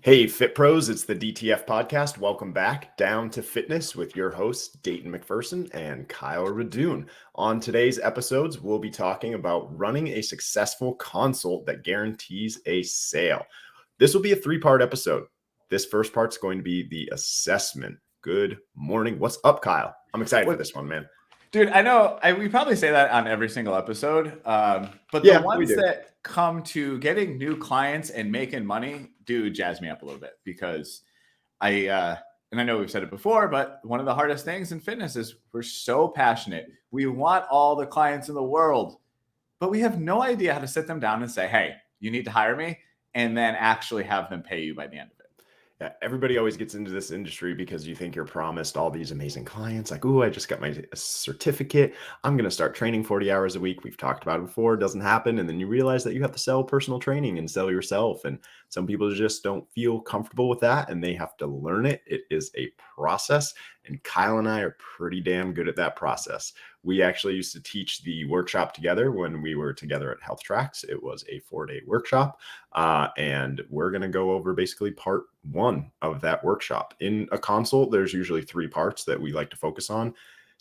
Hey, Fit Pros, it's the DTF podcast. Welcome back down to fitness with your hosts, Dayton McPherson and Kyle Radune. On today's episodes, we'll be talking about running a successful consult that guarantees a sale. This will be a three-part episode. This first part's going to be the assessment. Good morning. What's up, Kyle? I'm excited for this one, man. Dude, I know we probably say that on every single episode, but Yeah, the ones that come to getting new clients and making money do jazz me up a little bit because and I know we've said it before, but one of the hardest things in fitness is we're so passionate. We want all the clients in the world, but we have no idea how to sit them down and say, hey, you need to hire me, and then actually have them pay you by the end of it. Yeah, everybody always gets into this industry because you think you're promised all these amazing clients. Like, oh, I just got my certificate. I'm going to start training 40 hours a week. We've talked about it before. It doesn't happen. And then you realize that you have to sell personal training and sell yourself. And some people just don't feel comfortable with that and they have to learn it. It is a process. And Kyle and I are pretty damn good at that process. We actually used to teach the workshop together when we were together at Health Tracks. It was a 4-day workshop. And we're going to go over basically part one of that workshop. In a consult, there's usually 3 parts that we like to focus on.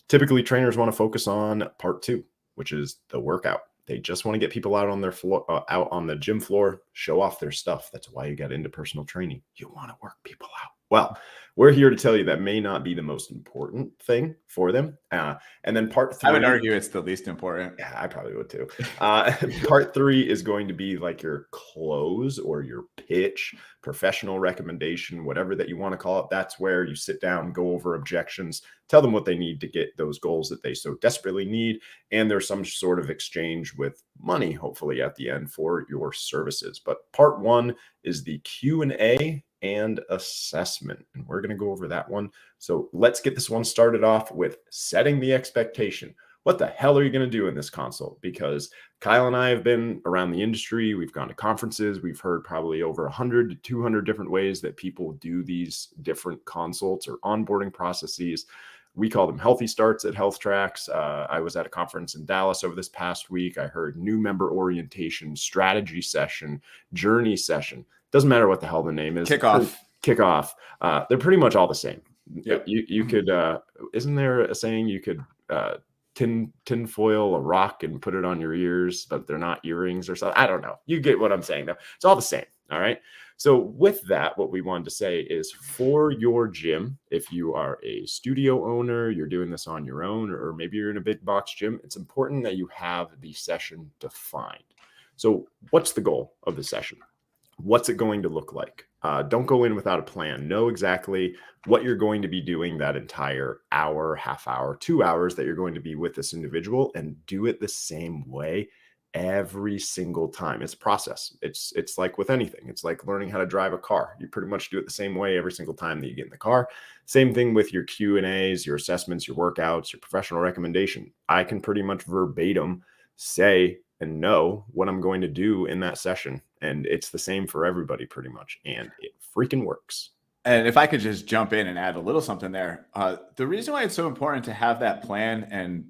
Typically, trainers want to focus on part 2, which is the workout. They just want to get people out on their floor, out on the gym floor, show off their stuff. That's why you got into personal training. You want to work people out. Well, we're here to tell you that may not be the most important thing for them. And then part 3. I would argue it's the least important. Yeah, I probably would too. Part 3 is going to be like your close or your pitch, professional recommendation, whatever that you want to call it. That's where you sit down, go over objections, tell them what they need to get those goals that they so desperately need. And there's some sort of exchange with money, hopefully at the end for your services. But part 1 is the Q&A and assessment. And we're going to go over that one. So let's get this one started off with setting the expectation. What the hell are you going to do in this consult? Because Kyle and I have been around the industry. We've gone to conferences. We've heard probably over 100 to 200 different ways that people do these different consults or onboarding processes. We call them healthy starts at Health Tracks. I was at a conference in Dallas over this past week. I heard new member orientation, strategy session, journey session. Doesn't matter what the hell the name is. Kickoff. They're pretty much all the same. Yep. You could, isn't there a saying you could tin foil a rock and put it on your ears, but they're not earrings or something? I don't know. You get what I'm saying though. It's all the same. All right. So with that, what we wanted to say is for your gym, if you are a studio owner, you're doing this on your own, or maybe you're in a big box gym, it's important that you have the session defined. So what's the goal of the session? What's it going to look like? Don't go in without a plan. Know exactly what you're going to be doing that entire hour, half hour, 2 hours that you're going to be with this individual, and do it the same way every single time. It's a process. It's like with anything. It's like learning how to drive a car. You pretty much do it the same way every single time that you get in the car. Same thing with your Q&As, your assessments, your workouts, your professional recommendation. I can pretty much verbatim say and know what I'm going to do in that session. And it's the same for everybody pretty much. And it freaking works. And if I could just jump in and add a little something there, the reason why it's so important to have that plan, and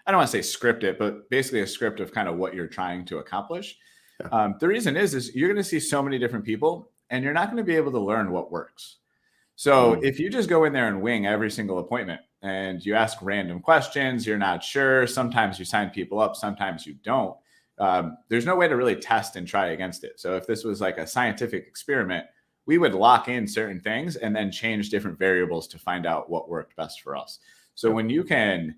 I don't want to say script it, but basically a script of kind of what you're trying to accomplish. Yeah. The reason is you're going to see so many different people and you're not going to be able to learn what works. So if you just go in there and wing every single appointment and you ask random questions, you're not sure. Sometimes you sign people up, sometimes you don't. There's no way to really test and try against it. So if this was like a scientific experiment, we would lock in certain things and then change different variables to find out what worked best for us. So when you can,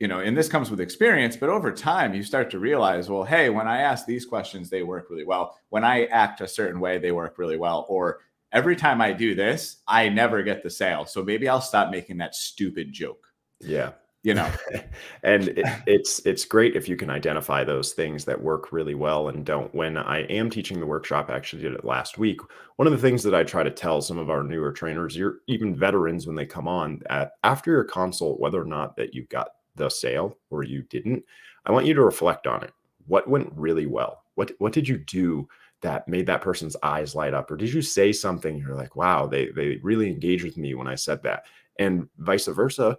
and this comes with experience, but over time you start to realize, well, hey, when I ask these questions, they work really well. When I act a certain way, they work really well. Or every time I do this, I never get the sale. So maybe I'll stop making that stupid joke. Yeah. And it's great if you can identify those things that work really well and don't. When I am teaching the workshop, I actually did it last week. One of the things that I try to tell some of our newer trainers, even veterans, when they come on, after your consult, whether or not that you got the sale or you didn't, I want you to reflect on it. What went really well? What did you do that made that person's eyes light up? Or did you say something you're like, wow, they really engaged with me when I said that? And vice versa.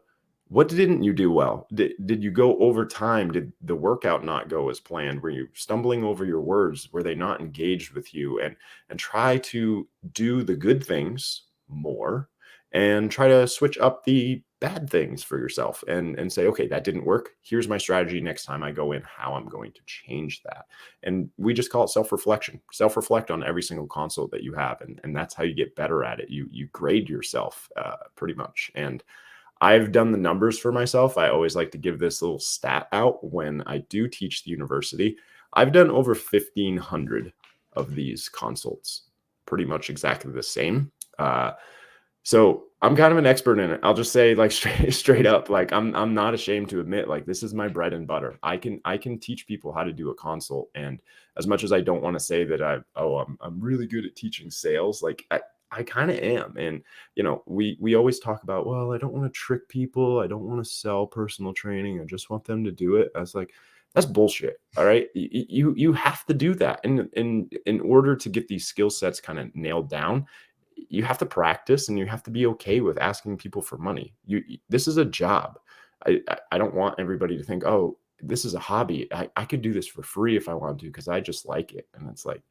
What didn't you do well? Did you go over time? Did the workout not go as planned? Were you stumbling over your words? Were they not engaged with you? And try to do the good things more and try to switch up the bad things for yourself and say, okay, that didn't work. Here's my strategy next time I go in, how I'm going to change that. And we just call it self-reflection. Self-reflect on every single consult that you have. And that's how you get better at it. You grade yourself pretty much. And I've done the numbers for myself. I always like to give this little stat out when I do teach the university. I've done over 1,500 of these consults, pretty much exactly the same. So I'm kind of an expert in it. I'll just say, like, straight up, like I'm not ashamed to admit, like, this is my bread and butter. I can teach people how to do a consult. And as much as I don't want to say that I'm really good at teaching sales, like I kind of am. And we always talk about, well, I don't want to trick people. I don't want to sell personal training. I just want them to do it. I was like, that's bullshit. All right. You have to do that. And in order to get these skill sets kind of nailed down, you have to practice and you have to be okay with asking people for money. This is a job. I don't want everybody to think, oh, this is a hobby. I could do this for free if I want to, because I just like it. And it's like,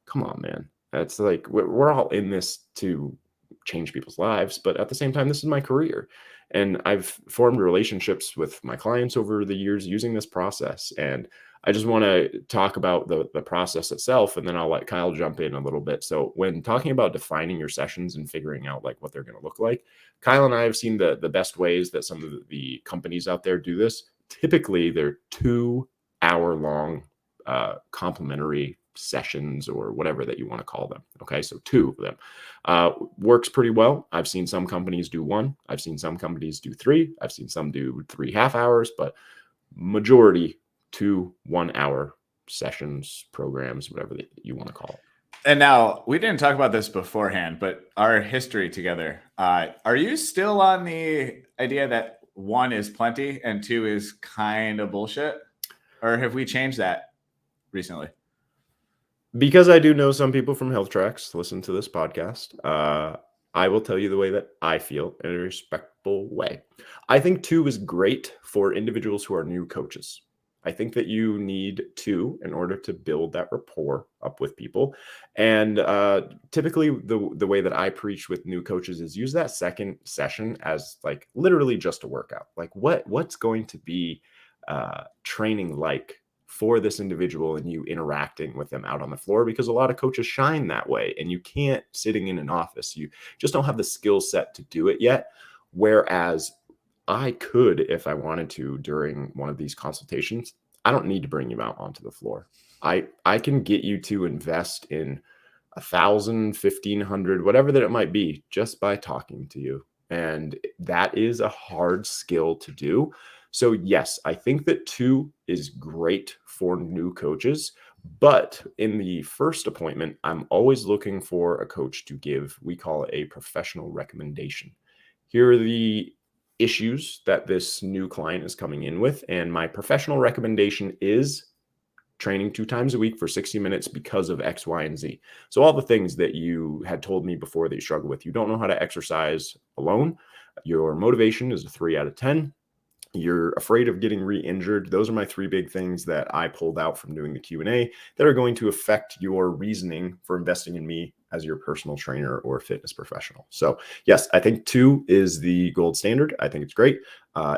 come on, man. That's like, we're all in this to change people's lives, but at the same time, this is my career. And I've formed relationships with my clients over the years using this process. And I just want to talk about the process itself, and then I'll let Kyle jump in a little bit. So when talking about defining your sessions and figuring out like what they're going to look like, Kyle and I have seen the best ways that some of the companies out there do this. Typically, they're 2-hour long complimentary sessions, or whatever that you want to call them. Okay, so 2 of them works pretty well. I've seen some companies do 1. I've seen some companies do 3. I've seen some do 3.5 hours, but majority 2 1-hour sessions, programs, whatever that you want to call it. And now, we didn't talk about this beforehand, but our history together, are you still on the idea that 1 is plenty and 2 is kind of bullshit? Or have we changed that recently? Because I do know some people from Health Tracks listen to this podcast, I will tell you the way that I feel in a respectful way. I think 2 is great for individuals who are new coaches. I think that you need 2 in order to build that rapport up with people. And typically the way that I preach with new coaches is use that second session as like literally just a workout. Like what's going to be training like for this individual and you interacting with them out on the floor, because a lot of coaches shine that way and you can't sitting in an office. You just don't have the skill set to do it yet. Whereas I could, if I wanted to, during one of these consultations, I don't need to bring you out onto the floor. I can get you to invest in 1,000, 1,500, whatever that it might be, just by talking to you. And that is a hard skill to do. So yes, I think that 2 is great for new coaches, but in the first appointment, I'm always looking for a coach to give, we call it a professional recommendation. Here are the issues that this new client is coming in with, and my professional recommendation is training 2 times a week for 60 minutes because of X, Y, and Z. So all the things that you had told me before that you struggle with. You don't know how to exercise alone. Your motivation is a 3 out of 10. You're afraid of getting re-injured. Those are my 3 big things that I pulled out from doing the Q&A that are going to affect your reasoning for investing in me as your personal trainer or fitness professional. So yes, I think 2 is the gold standard. I think it's great.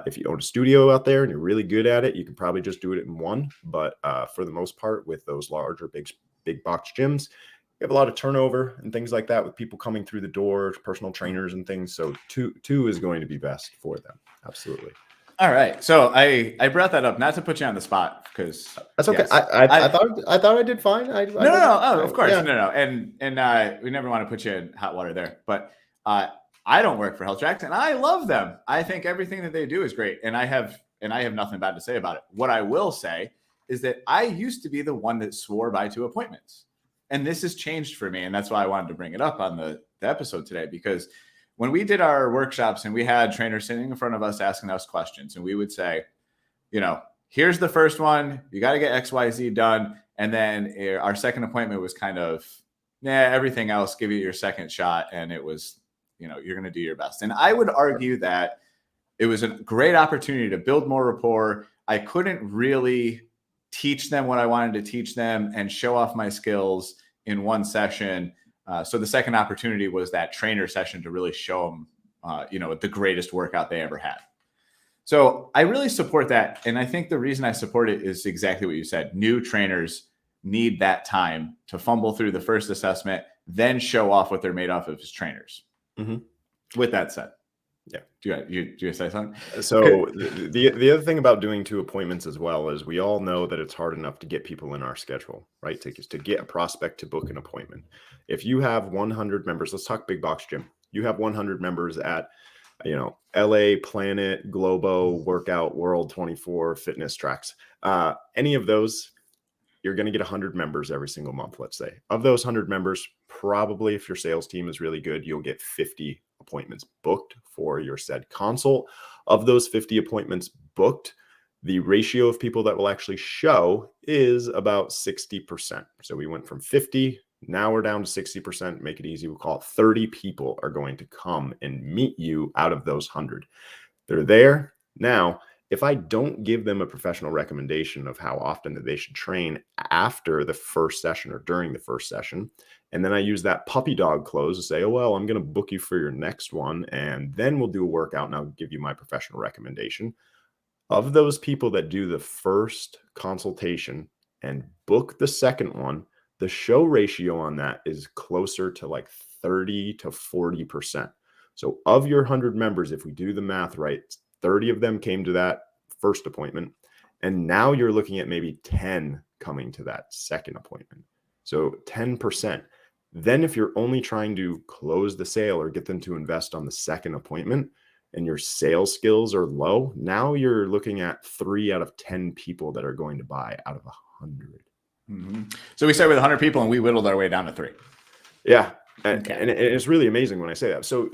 If you own a studio out there and you're really good at it, you can probably just do it in 1. But for the most part, with those larger, big box gyms, you have a lot of turnover and things like that with people coming through the door, personal trainers and things. So 2 is going to be best for them. Absolutely. All right. So I brought that up not to put you on the spot, because that's okay. Yes, I thought I did fine. No. Oh, of course. Yeah. No. And we never want to put you in hot water there. But I don't work for Health Tracks, and I love them. I think everything that they do is great, and I have nothing bad to say about it. What I will say is that I used to be the one that swore by 2 appointments, and this has changed for me, and that's why I wanted to bring it up on the episode today, because when we did our workshops and we had trainers sitting in front of us asking us questions, and we would say, here's the first one, you got to get XYZ done. And then our second appointment was kind of, everything else, give you your second shot. And it was, you're going to do your best. And I would argue that It was a great opportunity to build more rapport. I couldn't really teach them what I wanted to teach them and show off my skills in one session. So the second opportunity was that trainer session to really show them, the greatest workout they ever had. So I really support that. And I think the reason I support it is exactly what you said. New trainers need that time to fumble through the first assessment, then show off what they're made off of as trainers. Mm-hmm. With that said. Yeah. Do you say something? So the other thing about doing 2 appointments as well is we all know that it's hard enough to get people in our schedule, right? To get a prospect to book an appointment. If you have 100 members, let's talk big box gym. You have 100 members at, LA, Planet, Globo, Workout, World 24, Fitness Tracks. Any of those, you're going to get 100 members every single month, let's say. Of those 100 members, probably if your sales team is really good, you'll get 50 appointments booked for your said consult. Of those 50 appointments booked, the ratio of people that will actually show is about 60%. So we went from 50, now we're down to 60%. Make it easy. We'll call it 30 people are going to come and meet you out of those 100. They're there. Now, if I don't give them a professional recommendation of how often that they should train after the first session or during the first session, and then I use that puppy dog close to say, oh, well, I'm going to book you for your next one, and then we'll do a workout and I'll give you my professional recommendation. Of those people that do the first consultation and book the second one, the show ratio on that is closer to like 30 to 40%. So of your 100 members, if we do the math right, 30 of them came to that first appointment. And now you're looking at maybe 10 coming to that second appointment. So 10%. Then if you're only trying to close the sale or get them to invest on the second appointment and your sales skills are low, now you're looking at 3 out of 10 people that are going to buy out of 100. Mm-hmm. So we started with 100 people and we whittled our way down to 3. Yeah. And it's really amazing when I say that. So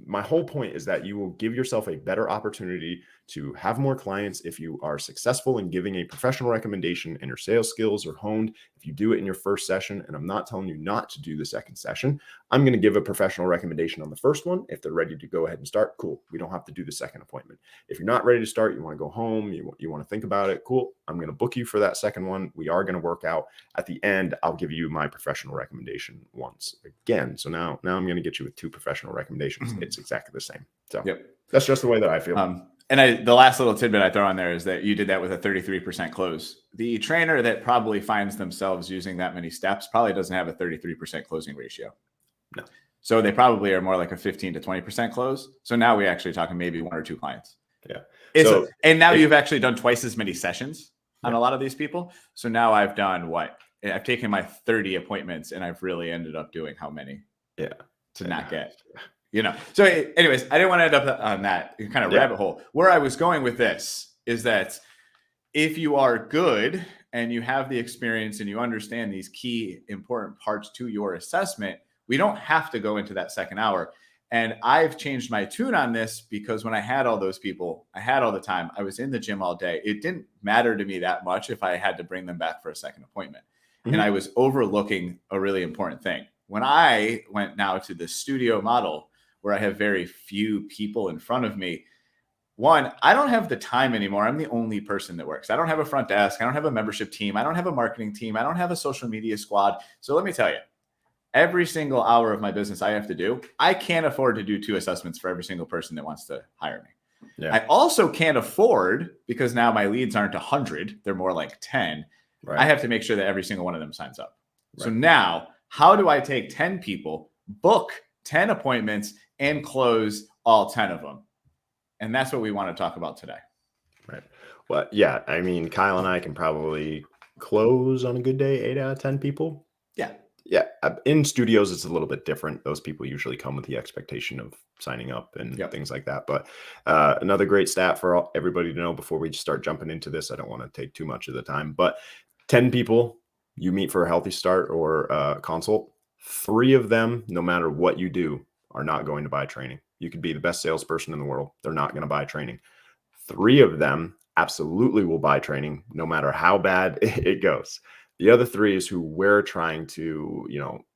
my whole point is that you will give yourself a better opportunity to have more clients if you are successful in giving a professional recommendation and your sales skills are honed. If you do it in your first session, and I'm not telling you not to do the second session, I'm going to give a professional recommendation on the first one. If they're ready to go ahead and start, cool. We don't have to do the second appointment. If you're not ready to start, you want to go home, you want to think about it, cool. I'm going to book you for that second one. We are going to work out. At the end, I'll give you my professional recommendation once again. So now I'm going to get you with 2 professional recommendations. It's exactly the same. So that's just the way that I feel. And the last little tidbit I throw on there is that you did that with a 33% close. The trainer that probably finds themselves using that many steps probably doesn't have a 33% closing ratio. No. So they probably are more like a 15 to 20% close. So now we actually talking maybe 1 or 2 clients. Yeah. And now you've actually done twice as many sessions on a lot of these people. So now I've done what? I've taken my 30 appointments and I've really ended up doing how many? Yeah. To not get. So anyways, I didn't want to end up on that kind of rabbit hole. Where I was going with this is that if you are good and you have the experience and you understand these key important parts to your assessment, we don't have to go into that second hour. And I've changed my tune on this because when I had all those people, I had all the time, I was in the gym all day. It didn't matter to me that much if I had to bring them back for a second appointment. Mm-hmm. And I was overlooking a really important thing. When I went now to the studio model, where I have very few people in front of me, one, I don't have the time anymore. I'm the only person that works. I don't have a front desk. I don't have a membership team. I don't have a marketing team. I don't have a social media squad. So let me tell you, every single hour of my business I have to do, I can't afford to do 2 assessments for every single person that wants to hire me. Yeah. I also can't afford, because now my leads aren't 100, they're more like 10. Right. I have to make sure that every single one of them signs up. Right. So now, how do I take 10 people, book 10 appointments, and close all 10 of them? And that's what we want to talk about today. Right. Well, yeah. I mean, Kyle and I can probably close on a good day 8 out of 10 people. Yeah. Yeah. In studios, it's a little bit different. Those people usually come with the expectation of signing up and things like that. But another great stat for everybody to know before we start jumping into this, I don't want to take too much of the time, but 10 people you meet for a healthy start or consult, 3 of them, no matter what you do, are not going to buy training. You could be the best salesperson in the world. They're not going to buy training. 3 of them absolutely will buy training no matter how bad it goes. The other three is who we're trying to,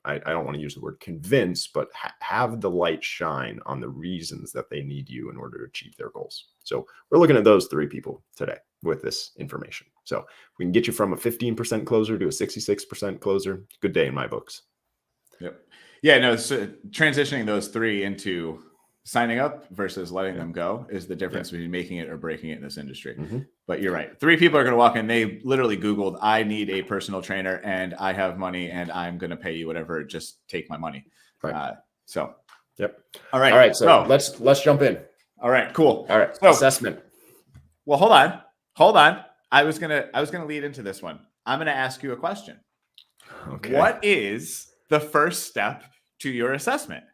I don't want to use the word convince, but have the light shine on the reasons that they need you in order to achieve their goals. So we're looking at those three people today with this information. So we can get you from a 15% closer to a 66% closer. Good day in my books. Yep. Yeah, no, so transitioning those three into signing up versus letting them go is the difference between making it or breaking it in this industry. Mm-hmm. But you're right. Three people are going to walk in. They literally Googled, I need a personal trainer and I have money and I'm going to pay you whatever. Just take my money. Right. Yep. All right. All right. So let's jump in. All right, cool. All right. So, assessment. Well, hold on. I was going to lead into this one. I'm going to ask you a question. Okay. What is the first step to your assessment,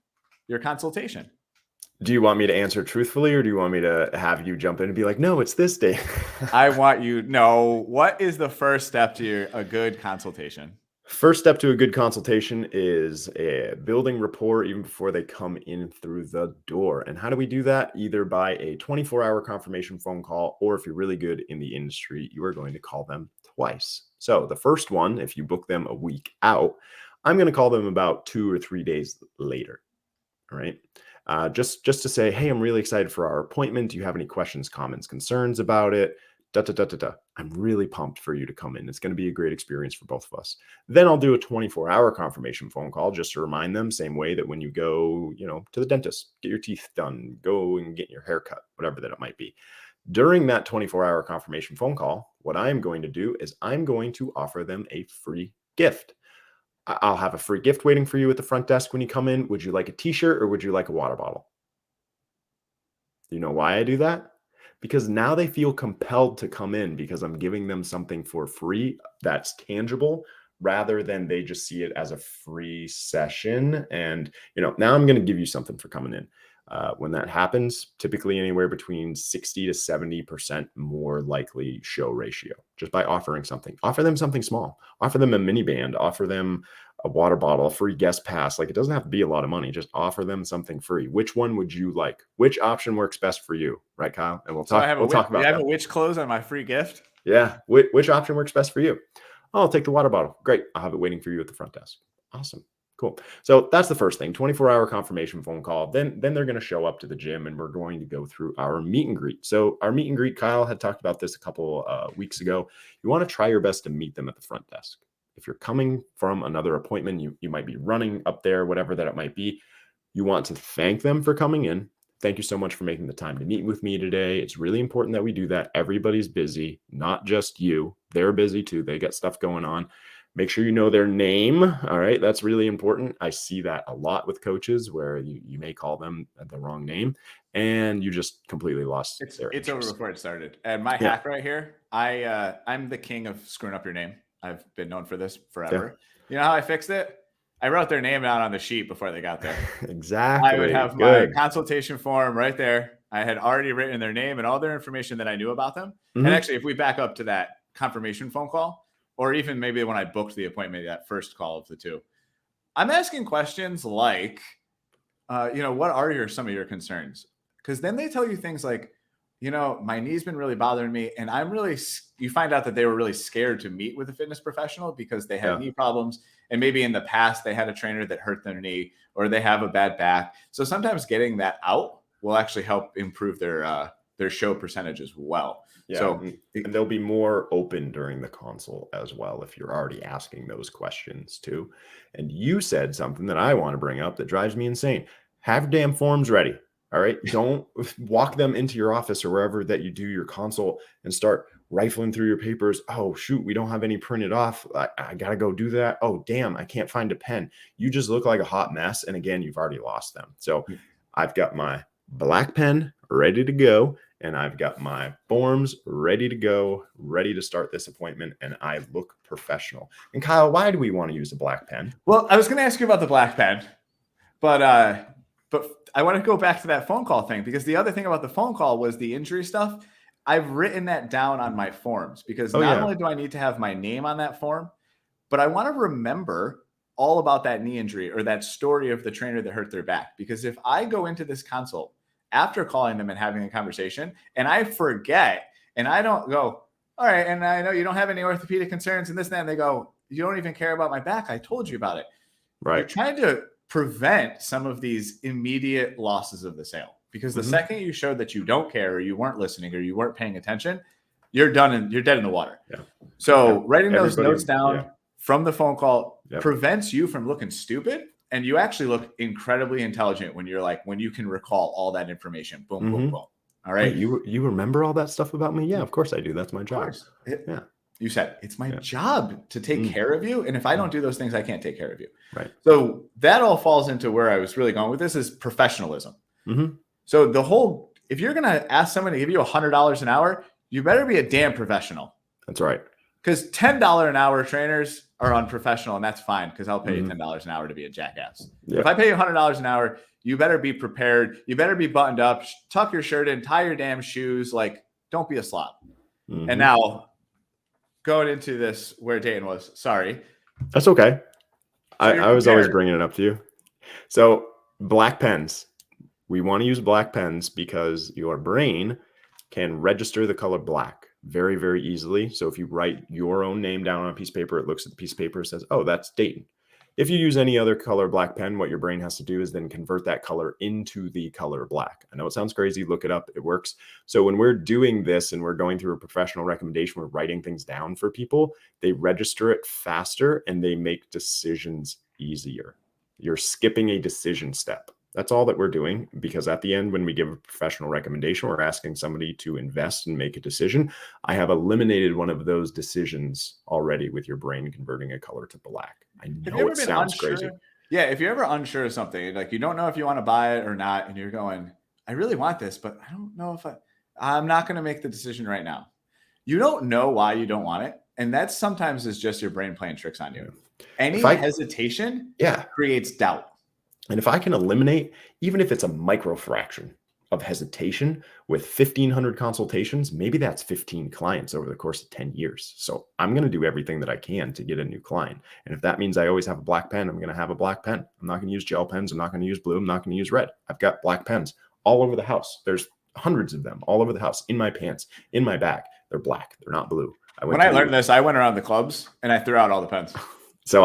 your consultation? Do you want me to answer truthfully, or do you want me to have you jump in and be like, no, it's this day? I want you to know, what is the first step to a good consultation? First step to a good consultation is building rapport even before they come in through the door. And how do we do that? Either by a 24-hour confirmation phone call, or if you're really good in the industry, you are going to call them twice. So the first one, if you book them a week out, I'm going to call them about 2 or 3 days later. All right. Just to say, hey, I'm really excited for our appointment. Do you have any questions, comments, concerns about it? I'm really pumped for you to come in. It's going to be a great experience for both of us. Then I'll do a 24-hour confirmation phone call just to remind them, same way that when you go, to the dentist, get your teeth done, go and get your hair cut, whatever that it might be. During that 24-hour confirmation phone call, what I'm going to do is I'm going to offer them a free gift. I'll have a free gift waiting for you at the front desk when you come in. Would you like a t-shirt or would you like a water bottle? Do you know why I do that? Because now they feel compelled to come in because I'm giving them something for free that's tangible, rather than they just see it as a free session. And, now I'm going to give you something for coming in. When that happens, typically anywhere between 60 to 70% more likely show ratio, just by offering something. Offer them something small. Offer them a mini band. Offer them a water bottle, a free guest pass. Like, it doesn't have to be a lot of money. Just offer them something free. Which one would you like? Which option works best for you? Right, Kyle? And we'll talk about that. You have a which close on my free gift? Yeah. Which option works best for you? Oh, I'll take the water bottle. Great. I'll have it waiting for you at the front desk. Awesome. Cool. So that's the first thing, 24-hour confirmation phone call. Then they're going to show up to the gym and we're going to go through our meet and greet. So our meet and greet, Kyle had talked about this a couple weeks ago. You want to try your best to meet them at the front desk. If you're coming from another appointment, you might be running up there, whatever that it might be. You want to thank them for coming in. Thank you so much for making the time to meet with me today. It's really important that we do that. Everybody's busy, not just you. They're busy too. They got stuff going on. Make sure you know their name. All right. That's really important. I see that a lot with coaches where you may call them the wrong name and you just completely lost their interest. It's over before it started. And my hack right here, I'm the king of screwing up your name. I've been known for this forever. Yeah. You know how I fixed it? I wrote their name out on the sheet before they got there. Exactly. I would have my consultation form right there. I had already written their name and all their information that I knew about them. Mm-hmm. And actually, if we back up to that confirmation phone call, or even maybe when I booked the appointment, that first call of the two, I'm asking questions like, what are some of your concerns? Because then they tell you things like, my knee's been really bothering me. And you find out that they were really scared to meet with a fitness professional because they had knee problems. And maybe in the past they had a trainer that hurt their knee, or they have a bad back. So sometimes getting that out will actually help improve their show percentage as well. Yeah, so and they'll be more open during the consult as well if you're already asking those questions too. And you said something that I want to bring up that drives me insane. Have damn forms ready. All right. Don't walk them into your office or wherever that you do your consult and start rifling through your papers. Oh, shoot, we don't have any printed off. I got to go do that. Oh, damn, I can't find a pen. You just look like a hot mess. And again, you've already lost them. So I've got my black pen ready to go. And I've got my forms ready to go, ready to start this appointment. And I look professional. And Kyle, why do we want to use a black pen? Well, I was going to ask you about the black pen, but I want to go back to that phone call thing, because the other thing about the phone call was the injury stuff. I've written that down on my forms because not only do I need to have my name on that form, but I want to remember all about that knee injury or that story of the trainer that hurt their back. Because if I go into this consult after calling them and having a conversation and I forget and I don't go, all right, and I know you don't have any orthopedic concerns and this and that, and they go, you don't even care about my back. I told you about it. Right. You're trying to prevent some of these immediate losses of the sale, because the second you showed that you don't care, or you weren't listening, or you weren't paying attention, you're done and you're dead in the water. Yeah. So writing those notes down from the phone call prevents you from looking stupid, and you actually look incredibly intelligent when you can recall all that information. Boom, boom, boom. All right. Wait, you remember all that stuff about me? Yeah, of course I do. That's my job. Yeah. You said it's my job to take care of you. And if I don't do those things, I can't take care of you. Right. So that all falls into where I was really going with this is professionalism. So if you're going to ask someone to give you $100 an hour, you better be a damn professional. That's right. Because $10 an hour trainers are unprofessional, and that's fine, because I'll pay you $10 an hour to be a jackass. Yeah. If I pay you $100 an hour, you better be prepared. You better be buttoned up, tuck your shirt in, tie your damn shoes. Like, don't be a slob. And now, going into this where Dayton was, sorry. That's okay. So I was always bringing it up to you. So black pens. We want to use black pens because your brain can register the color black very, very easily. So if you write your own name down on a piece of paper, it looks at the piece of paper and says, oh, that's Dayton. If you use any other color black pen, what your brain has to do is then convert that color into the color black. I know it sounds crazy. Look it up. It works. So when we're doing this and we're going through a professional recommendation, we're writing things down for people, they register it faster and they make decisions easier. You're skipping a decision step. That's all that we're doing, because at the end, when we give a professional recommendation, we're asking somebody to invest and make a decision. I have eliminated one of those decisions already with your brain converting a color to black. I know it sounds crazy. Yeah, if you're ever unsure of something, like you don't know if you want to buy it or not, and you're going, I really want this, but I don't know if I'm not going to make the decision right now. You don't know why you don't want it. And that sometimes is just your brain playing tricks on you. Any hesitation creates doubt. And if I can eliminate, even if it's a micro fraction of hesitation with 1,500 consultations, maybe that's 15 clients over the course of 10 years. So I'm going to do everything that I can to get a new client. And if that means I always have a black pen, I'm going to have a black pen. I'm not going to use gel pens. I'm not going to use blue. I'm not going to use red. I've got black pens all over the house. There's hundreds of them all over the house, in my pants, in my bag. They're black. They're not blue. When I learned this, I went around the clubs and I threw out all the pens. So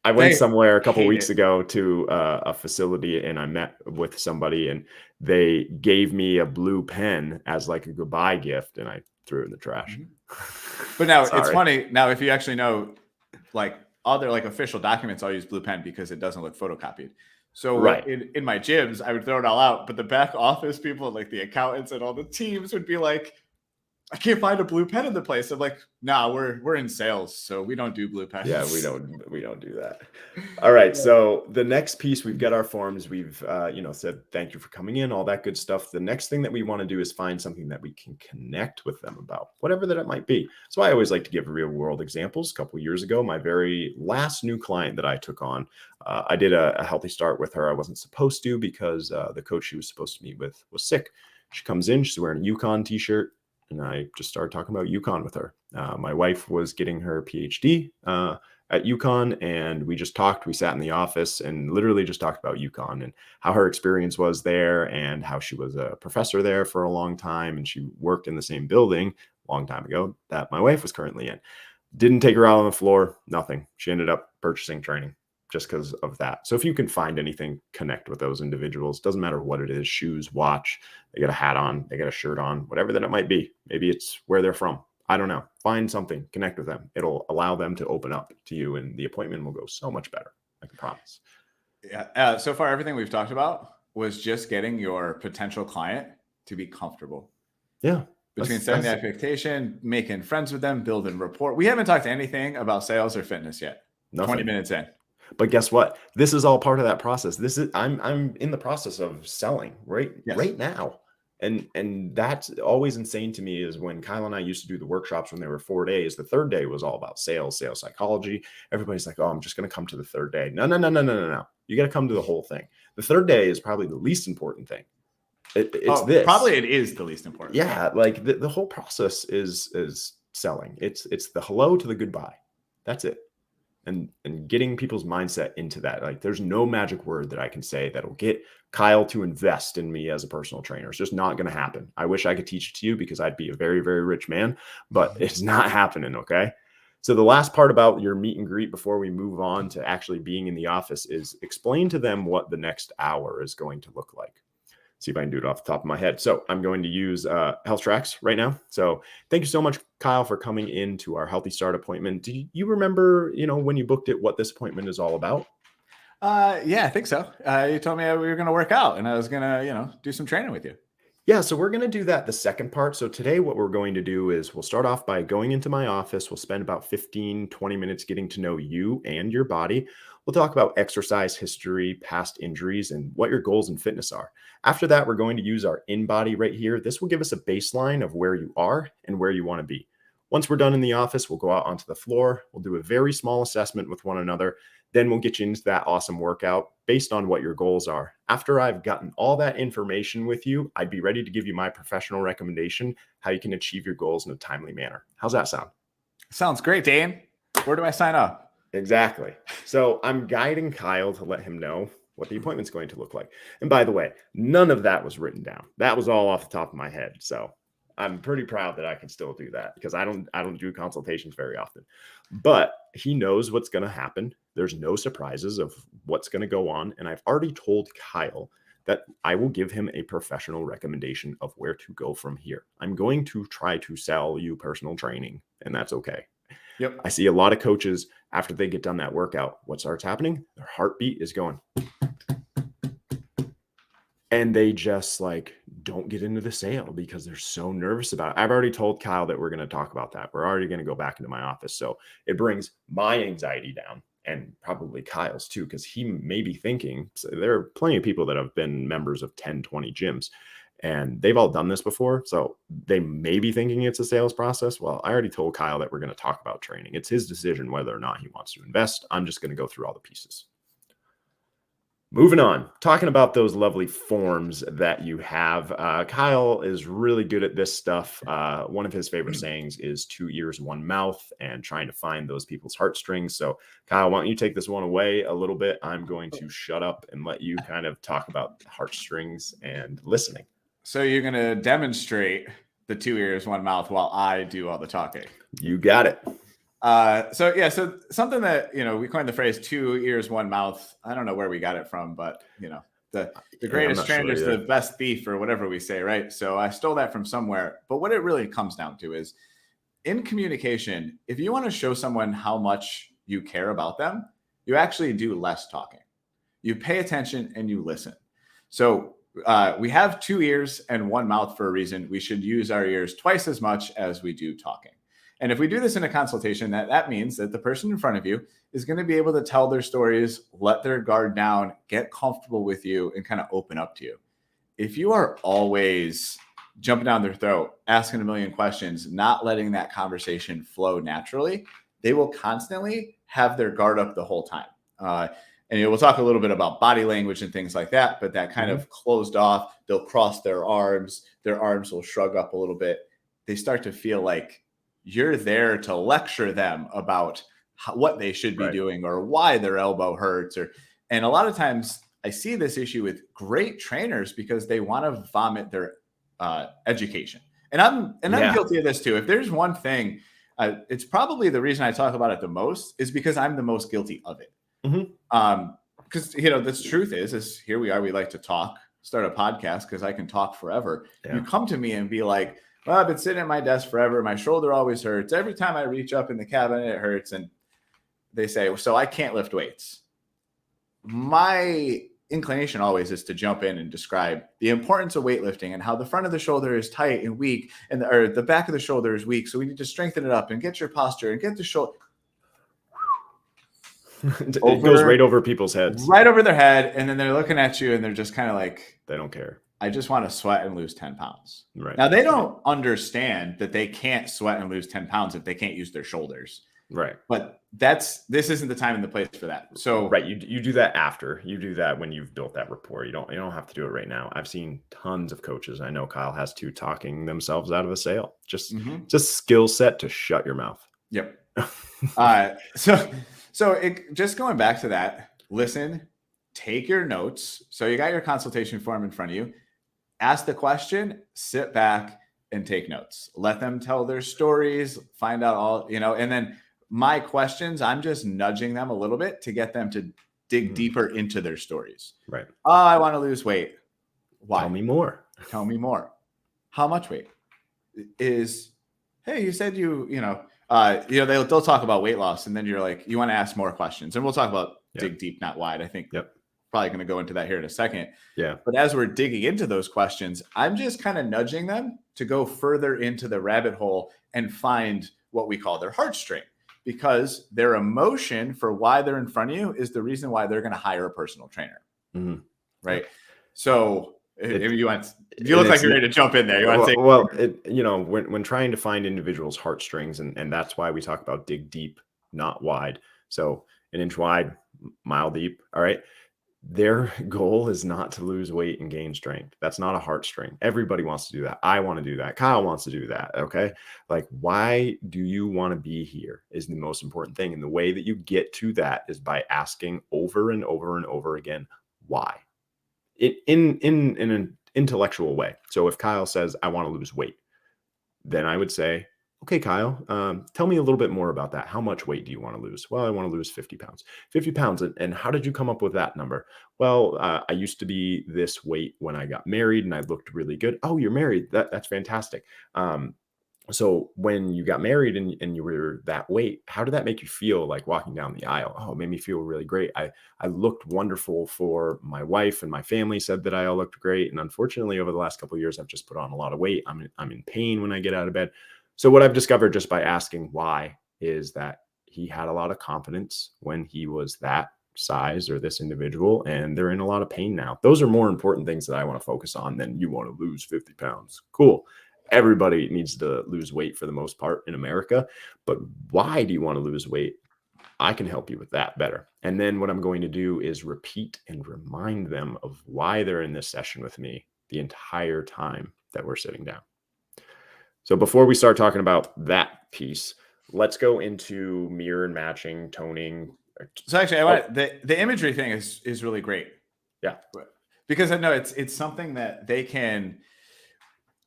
I went somewhere a couple weeks ago to a facility, and I met with somebody, and they gave me a blue pen as like a goodbye gift, and I threw it in the trash. But now it's funny. Now, if you actually know, like other like official documents, I'll use blue pen because it doesn't look photocopied. So in my gyms, I would throw it all out, but the back office people, like the accountants and all the teams, would be like, I can't find a blue pen in the place. I'm like, nah, we're in sales, so we don't do blue pens. Yeah, we don't do that. All right. So the next piece, we've got our forms. We've said thank you for coming in, all that good stuff. The next thing that we want to do is find something that we can connect with them about, whatever that it might be. So I always like to give real world examples. A couple of years ago, my very last new client that I took on, I did a healthy start with her. I wasn't supposed to, because the coach she was supposed to meet with was sick. She comes in, she's wearing a Yukon t-shirt. And I just started talking about UConn with her. My wife was getting her PhD at UConn, and we just talked. We sat in the office and literally just talked about UConn and how her experience was there, and how she was a professor there for a long time, and she worked in the same building a long time ago that my wife was currently in. Didn't take her out on the floor, nothing. She ended up purchasing training just because of that. So if you can find anything, connect with those individuals. Doesn't matter what it is, shoes, watch, they got a hat on, they got a shirt on, whatever that it might be. Maybe it's where they're from. I don't know. Find something, connect with them. It'll allow them to open up to you, and the appointment will go so much better. I can promise. Yeah. So far, everything we've talked about was just getting your potential client to be comfortable. Yeah. Between setting the expectation, making friends with them, building rapport. We haven't talked anything about sales or fitness yet. Nothing. 20 minutes in. But guess what? This is all part of that process. I'm in the process of selling right now. And that's always insane to me, is when Kyle and I used to do the workshops when they were 4 days, the third day was all about sales psychology. Everybody's like, oh, I'm just going to come to the third day. No. You got to come to the whole thing. The third day is probably the least important thing. It's this. Probably it is the least important. Yeah. Like the whole process is selling. It's the hello to the goodbye. That's it. And getting people's mindset into that. Like, there's no magic word that I can say that'll get Kyle to invest in me as a personal trainer. It's just not going to happen. I wish I could teach it to you, because I'd be a very, very rich man, but it's not happening. Okay. So the last part about your meet and greet before we move on to actually being in the office is explain to them what the next hour is going to look like. See if I can do it off the top of my head. So I'm going to use Health Tracks right now. So thank you so much, Kyle, for coming into our Healthy Start appointment. Do you remember, when you booked it, what this appointment is all about? Yeah, I think so. You told me we were going to work out and I was going to, do some training with you. Yeah, so we're going to do that the second part. So today what we're going to do is we'll start off by going into my office. We'll spend about 15, 20 minutes getting to know you and your body. We'll talk about exercise history, past injuries, and what your goals in fitness are. After that, we're going to use our InBody right here. This will give us a baseline of where you are and where you want to be. Once we're done in the office, we'll go out onto the floor. We'll do a very small assessment with one another. Then we'll get you into that awesome workout based on what your goals are. After I've gotten all that information with you, I'd be ready to give you my professional recommendation, how you can achieve your goals in a timely manner. How's that sound? Sounds great, Dane. Where do I sign up? Exactly. So I'm guiding Kyle to let him know what the appointment's going to look like. And by the way, none of that was written down. That was all off the top of my head. So I'm pretty proud that I can still do that because I don't do consultations very often. But he knows what's going to happen. There's no surprises of what's going to go on. And I've already told Kyle that I will give him a professional recommendation of where to go from here. I'm going to try to sell you personal training, and that's okay. Yep. I see a lot of coaches after they get done that workout, what starts happening? Their heartbeat is going. And they just don't get into the sale because they're so nervous about it. I've already told Kyle that we're going to talk about that. We're already going to go back into my office. So it brings my anxiety down and probably Kyle's too, because he may be thinking, so there are plenty of people that have been members of 10, 20 gyms and they've all done this before. So they may be thinking it's a sales process. Well, I already told Kyle that we're going to talk about training. It's his decision whether or not he wants to invest. I'm just going to go through all the pieces. Moving on, talking about those lovely forms that you have. Kyle is really good at this stuff. One of his favorite sayings is 2 ears, 1 mouth, and trying to find those people's heartstrings. So Kyle, why don't you take this one away a little bit? I'm going to shut up and let you kind of talk about heartstrings and listening. So you're going to demonstrate the 2 ears, 1 mouth while I do all the talking. You got it. So something that, we coined the phrase 2 ears, 1 mouth. I don't know where we got it from, but the greatest stranger is the best thief or whatever we say, right? So I stole that from somewhere, but what it really comes down to is in communication, if you want to show someone how much you care about them, you actually do less talking. You pay attention and you listen. So we have 2 ears and 1 mouth for a reason. We should use our ears twice as much as we do talking. And if we do this in a consultation, that means that the person in front of you is going to be able to tell their stories, let their guard down, get comfortable with you, and kind of open up to you. If you are always jumping down their throat, asking a million questions, not letting that conversation flow naturally, they will constantly have their guard up the whole time. And we'll talk a little bit about body language and things like that, but that kind of closed off, they'll cross their arms will shrug up a little bit. They start to feel like you're there to lecture them about what they should be doing or why their elbow hurts. And a lot of times I see this issue with great trainers because they want to vomit their education. And I'm guilty of this too. If there's one thing, it's probably the reason I talk about it the most is because I'm the most guilty of it. Because, the truth is here we are. We like to talk, start a podcast because I can talk forever. Yeah. You come to me and be like, well, I've been sitting at my desk forever. My shoulder always hurts. Every time I reach up in the cabinet, it hurts. And they say, so I can't lift weights. My inclination always is to jump in and describe the importance of weightlifting and how the front of the shoulder is tight and weak and the back of the shoulder is weak. So we need to strengthen it up and get your posture and get the shoulder. It goes right over people's heads. Right over their head. And then they're looking at you and they're just kind of like, they don't care. I just want to sweat and lose 10 pounds. Right. Now, they don't understand that they can't sweat and lose 10 pounds if they can't use their shoulders. Right. But this isn't the time and the place for that. So right. You do that after. You do that when you've built that rapport. You don't have to do it right now. I've seen tons of coaches. I know Kyle has too, talking themselves out of a sale. Just skill set to shut your mouth. Yep. So it just going back to that, listen, take your notes. So you got your consultation form in front of you. Ask the question, sit back and take notes. Let them tell their stories, find out all, and then my questions, I'm just nudging them a little bit to get them to dig deeper into their stories. Right. Oh, I want to lose weight. Why? Tell me more. Tell me more. How much weight? Hey, you said they'll talk about weight loss, and then you're like, you want to ask more questions, and we'll talk about dig deep, not wide. I think probably going to go into that here in a second. Yeah. But as we're digging into those questions, I'm just kind of nudging them to go further into the rabbit hole and find what we call their heartstring, because their emotion for why they're in front of you is the reason why they're going to hire a personal trainer. Mm-hmm. Right. So you look like you're ready to jump in there. You want to say, well, when trying to find individuals' heartstrings, and that's why we talk about dig deep, not wide. So an inch wide, mile deep. All right. Their goal is not to lose weight and gain strength. That's not a heartstring. Everybody wants to do that. I want to do that. Kyle wants to do that. Okay. Like, why do you want to be here is the most important thing. And the way that you get to that is by asking over and over and over again, why? In an intellectual way. So if Kyle says, I want to lose weight, then I would say, okay, Kyle, tell me a little bit more about that. How much weight do you want to lose? Well, I want to lose 50 pounds. 50 pounds. And how did you come up with that number? Well, I used to be this weight when I got married and I looked really good. Oh, you're married. That's fantastic. So when you got married and you were that weight, how did that make you feel like walking down the aisle? Oh, it made me feel really great. I looked wonderful for my wife, and my family said that I all looked great. And unfortunately, over the last couple of years, I've just put on a lot of weight. I'm in pain when I get out of bed. So what I've discovered just by asking why is that he had a lot of confidence when he was that size or this individual, and they're in a lot of pain now. Those are more important things that I want to focus on than you want to lose 50 pounds. Cool. Everybody needs to lose weight for the most part in America, but why do you want to lose weight? I can help you with that better. And then what I'm going to do is repeat and remind them of why they're in this session with me the entire time that we're sitting down. So before we start talking about that piece, let's go into mirror and matching, toning. So actually, the imagery thing is really great. Yeah. Because I know it's something that they can.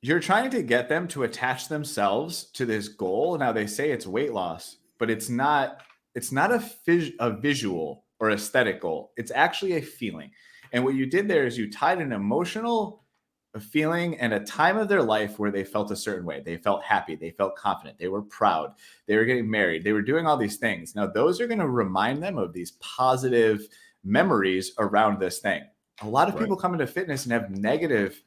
You're trying to get them to attach themselves to this goal. Now they say it's weight loss, but it's not a visual or aesthetic goal. It's actually a feeling. And what you did there is you tied an emotional feeling and a time of their life where they felt a certain way. They felt happy. They felt confident. They were proud. They were getting married. They were doing all these things. Now those are going to remind them of these positive memories around this thing. A lot of people come into fitness and have negative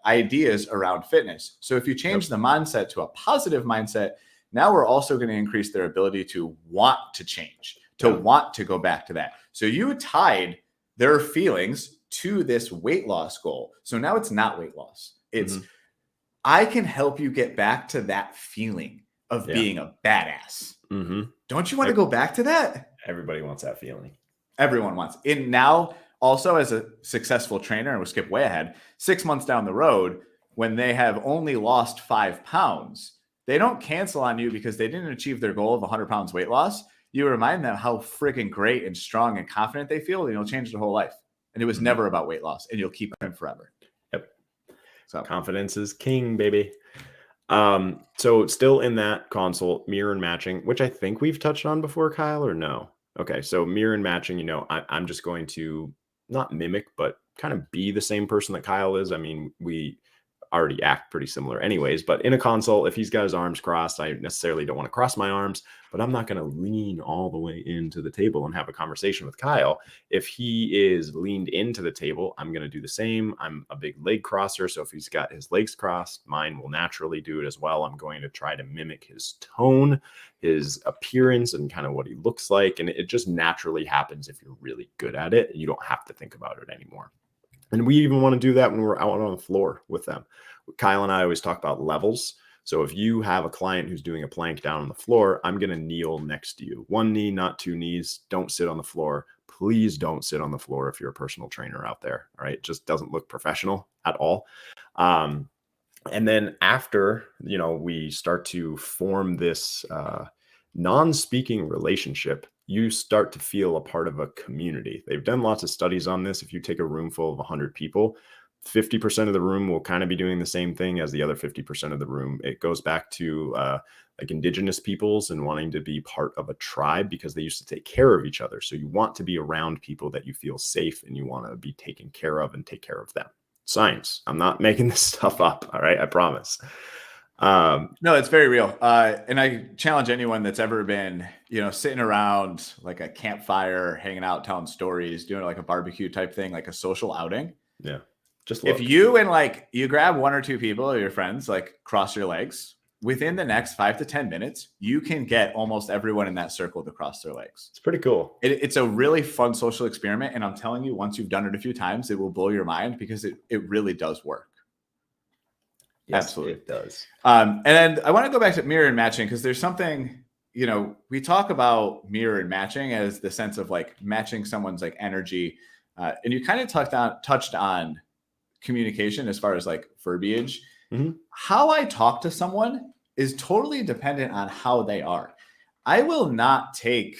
ideas around fitness. So if you change the mindset to a positive mindset, now we're also going to increase their ability to want to change, to want to go back to that. So you tied their feelings to this weight loss goal. So now it's not weight loss. It's I can help you get back to that feeling of being a badass. Don't you want to go back to that? Everybody wants that feeling. Everyone wants. And now also as a successful trainer, and we'll skip way ahead, 6 months down the road, when they have only lost 5 pounds, they don't cancel on you because they didn't achieve their goal of 100 pounds weight loss. You remind them how freaking great and strong and confident they feel, and you'll change their whole life. And it was never about weight loss, and you'll keep them forever. Yep. So confidence is king, baby. So still in that consult, mirror and matching, which I think we've touched on before, Kyle, or no? Okay. So mirror and matching, I'm just going to not mimic, but kind of be the same person that Kyle is. I mean, we already act pretty similar anyways, but in a consult, if he's got his arms crossed, I necessarily don't want to cross my arms, but I'm not going to lean all the way into the table and have a conversation with Kyle. If he is leaned into the table, I'm going to do the same. I'm a big leg crosser. So if he's got his legs crossed, mine will naturally do it as well. I'm going to try to mimic his tone, his appearance, and kind of what he looks like. And it just naturally happens if you're really good at it. You don't have to think about it anymore. And we even want to do that when we're out on the floor with them. Kyle and I always talk about levels. So if you have a client who's doing a plank down on the floor, I'm going to kneel next to you. 1 knee, not 2 knees. Don't sit on the floor. Please don't sit on the floor if you're a personal trainer out there. All right. It just doesn't look professional at all. And then after, we start to form this non-speaking relationship, you start to feel a part of a community. They've done lots of studies on this. If you take a room full of 100 people, 50% of the room will kind of be doing the same thing as the other 50% of the room. It goes back to like indigenous peoples and wanting to be part of a tribe because they used to take care of each other. So you want to be around people that you feel safe and you want to be taken care of and take care of them. Science. I'm not making this stuff up. All right. I promise. No, it's very real. And I challenge anyone that's ever been, sitting around like a campfire, hanging out, telling stories, doing like a barbecue type thing, like a social outing. Yeah. Just if you and like you grab one or two people or your friends, like cross your legs, within the next 5 to 10 minutes, you can get almost everyone in that circle to cross their legs. It's pretty cool. It's a really fun social experiment. And I'm telling you, once you've done it a few times, it will blow your mind because it really does work. Yes, absolutely. It does. And then I want to go back to mirror and matching because there's something, we talk about mirror and matching as the sense of like matching someone's like energy. And you kind of touched on communication as far as like verbiage. Mm-hmm. How I talk to someone is totally dependent on how they are. I will not take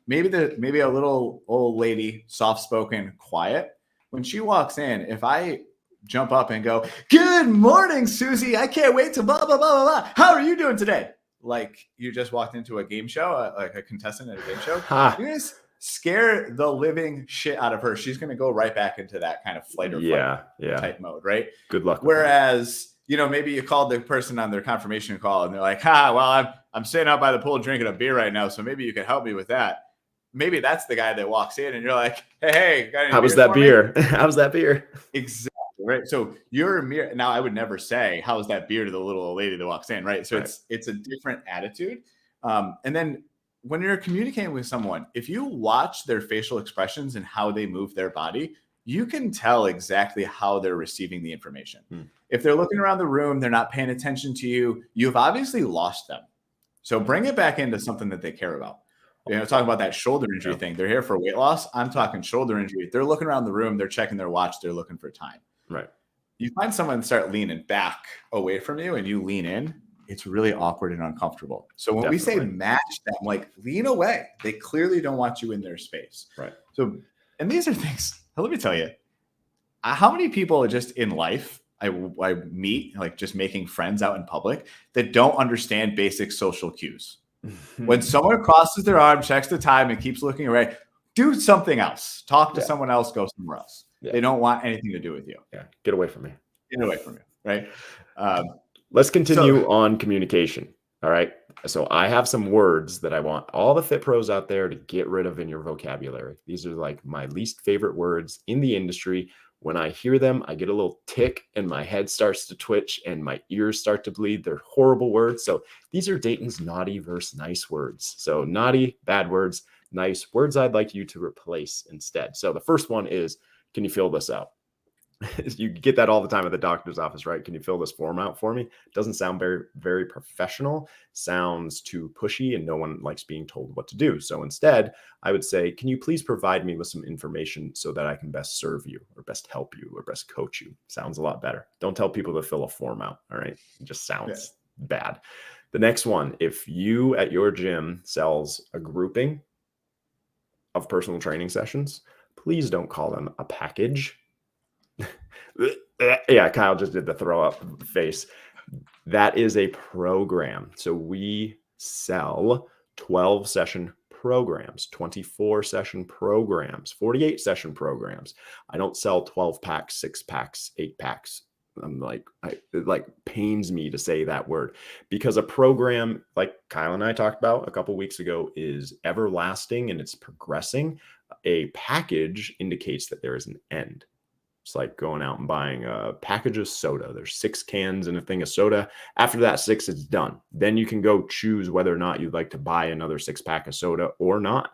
maybe a little old lady, soft-spoken, quiet. When she walks in, if I jump up and go, "Good morning, Susie. I can't wait to blah, blah, blah, blah, blah. How are you doing today?" Like you just walked into a game show, like a contestant at a game show. You're going to scare the living shit out of her. She's going to go right back into that kind of flight or fight type mode, right? Good luck. Whereas, maybe you called the person on their confirmation call and they're like, well, I'm sitting out by the pool drinking a beer right now, so maybe you could help me with that. Maybe that's the guy that walks in and you're like, hey, how was that beer? How's that beer? Exactly. Right. So you're a mirror. Now I would never say, how's that beer to the little old lady that walks in. Right. So it's a different attitude. And then when you're communicating with someone, if you watch their facial expressions and how they move their body, you can tell exactly how they're receiving the information. If they're looking around the room, they're not paying attention to you, you've obviously lost them. So bring it back into something that they care about. Talking about that shoulder injury thing. They're here for weight loss. I'm talking shoulder injury. They're looking around the room. They're checking their watch. They're looking for time. Right. You find someone start leaning back away from you and you lean in, it's really awkward and uncomfortable. So when we say match them, like lean away, they clearly don't want you in their space. Right. So, and these are things, let me tell you, how many people just in life I meet, like just making friends out in public that don't understand basic social cues. When someone crosses their arm, checks the time and keeps looking away, do something else. Talk to someone else, go somewhere else. Yeah. They don't want anything to do with you. Yeah. Get away from me. Get away from you. Right. Let's continue on communication. All right. So I have some words that I want all the fit pros out there to get rid of in your vocabulary. These are like my least favorite words in the industry. When I hear them, I get a little tick and my head starts to twitch and my ears start to bleed. They're horrible words. So these are Dayton's naughty versus nice words. So naughty, bad words, nice words I'd like you to replace instead. So the first one is, can you fill this out? You get that all the time at the doctor's office, right? Can you fill this form out for me? Doesn't sound very, very professional. Sounds too pushy and no one likes being told what to do. So instead, I would say, can you please provide me with some information so that I can best serve you or best help you or best coach you? Sounds a lot better. Don't tell people to fill a form out. All right. It just sounds bad. The next one, if you at your gym sells a grouping of personal training sessions, please don't call them a package. Yeah, Kyle just did the throw up face. That is a program. So we sell 12 session programs, 24 session programs, 48 session programs. I don't sell 12 packs, 6 packs, 8 packs. It like pains me to say that word because a program like Kyle and I talked about a couple weeks ago is everlasting and it's progressing. A package indicates that there is an end. It's like going out and buying a package of soda. There's 6 cans and a thing of soda. After that 6, it's done. Then you can go choose whether or not you'd like to buy another 6-pack of soda or not.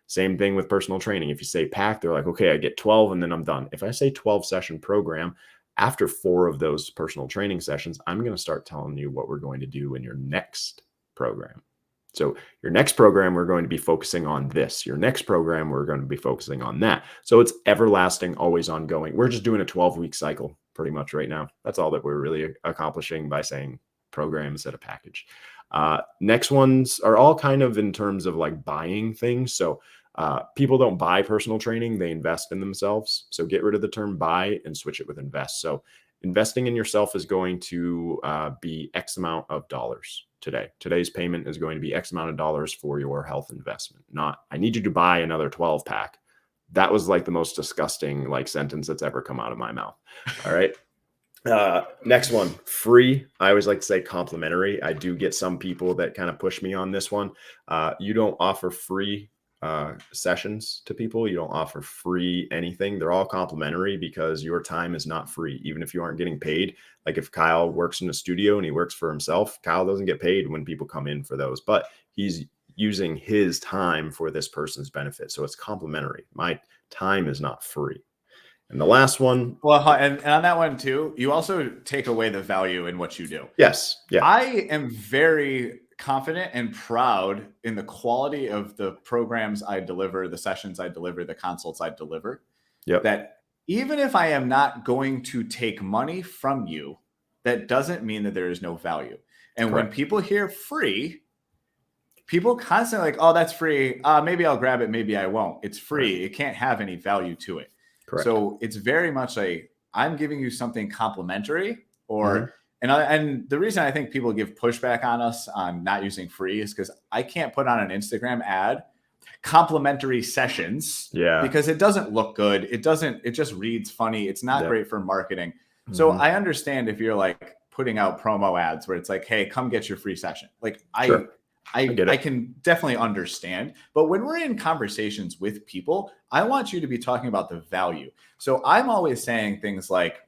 Same thing with personal training. If you say pack, they're like, okay, I get 12 and then I'm done. If I say 12 session program, after 4 of those personal training sessions, I'm going to start telling you what we're going to do in your next program. So your next program, we're going to be focusing on this. Your next program, we're going to be focusing on that. So it's everlasting, always ongoing. We're just doing a 12-week cycle pretty much right now. That's all that we're really accomplishing by saying program instead of package. Next ones are all kind of in terms of like buying things. So People don't buy personal training, they invest in themselves. So get rid of the term buy and switch it with invest. So investing in yourself is going to be X amount of dollars today. Today's payment is going to be X amount of dollars for your health investment, not I need you to buy another 12 pack. That was like the most disgusting like sentence that's ever come out of my mouth. All right. Next one, free. I always like to say complimentary. I do get some people that kind of push me on this one. You don't offer free sessions to people. You don't offer free anything. They're all complimentary because your time is not free, even if you aren't getting paid. Like if Kyle works in a studio and he works for himself, Kyle doesn't get paid when people come in for those, but he's using his time for this person's benefit. So it's complimentary. My time is not free. And the last one. Well, and on that one too, you also take away the value in what you do. Yes. Yeah. I am very confident and proud in the quality of the programs I deliver, the sessions I deliver, the consults I deliver. Yep. That even if I am not going to take money from you, that doesn't mean that there is no value. And Correct. when people hear free, people constantly like, oh, that's free. Maybe I'll grab it. Maybe I won't. It's free. Right. It can't have any value to it. Correct. So it's very much like I'm giving you something complimentary or and the reason I think people give pushback on us on not using free is because I can't put on an Instagram ad complimentary sessions because it doesn't look good. It just reads funny. It's not great for marketing. So I understand if you're like putting out promo ads where it's like, hey, come get your free session. Like I can definitely understand, but when we're in conversations with people, I want you to be talking about the value. So I'm always saying things like,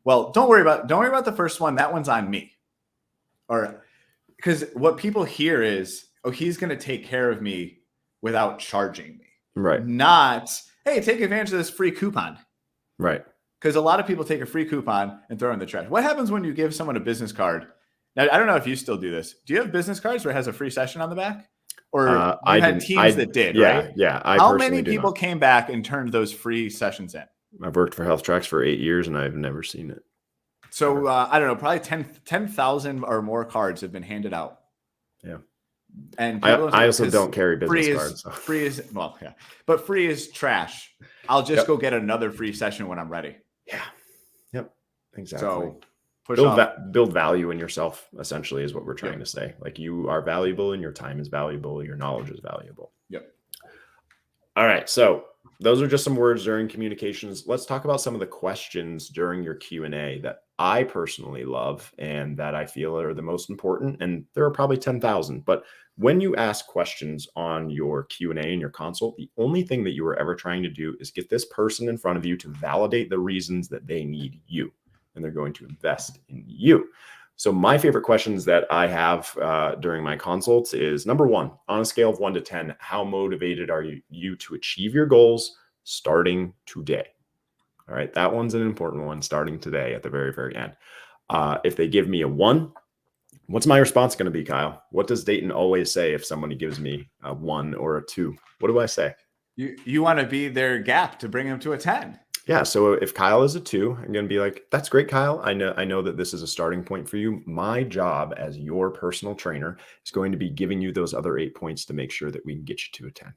well, don't worry about the first one. That one's on me. Or because what people hear is, oh, he's going to take care of me without charging me. Right. Not, hey, take advantage of this free coupon. Right. Because a lot of people take a free coupon and throw it in the trash. What happens when you give someone a business card? Now, I don't know if you still do this. Do you have business cards where it has a free session on the back? Or you had teams that did, right? Yeah. How many people came back and turned those free sessions in? I've worked for Health Tracks for 8 years and I've never seen it. So I don't know, probably 10,000 or more cards have been handed out. Yeah. And I also don't carry business cards. So. Free is, well, yeah. But free is trash. I'll just go get another free session when I'm ready. Yeah. Yep. Exactly. So build value in yourself, essentially, is what we're trying to say. Like you are valuable and your time is valuable. Your knowledge is valuable. Yep. All right. So those are just some words during communications. Let's talk about some of the questions during your Q&A that I personally love and that I feel are the most important. And there are probably 10,000. But when you ask questions on your Q&A and your consult, the only thing that you are ever trying to do is get this person in front of you to validate the reasons that they need you. And they're going to invest in you. So my favorite questions that I have during my consults is, number one, on a scale of 1 to 10, how motivated are you to achieve your goals starting today? All right, that one's an important one, starting today at the very, very end. If they give me a 1, what's my response going to be, Kyle? What does Dayton always say if somebody gives me a 1 or a 2? What do I say? You want to be their gap to bring them to a 10. Yeah. So if Kyle is a 2, I'm going to be like, that's great, Kyle. I know that this is a starting point for you. My job as your personal trainer is going to be giving you those other 8 points to make sure that we can get you to a 10.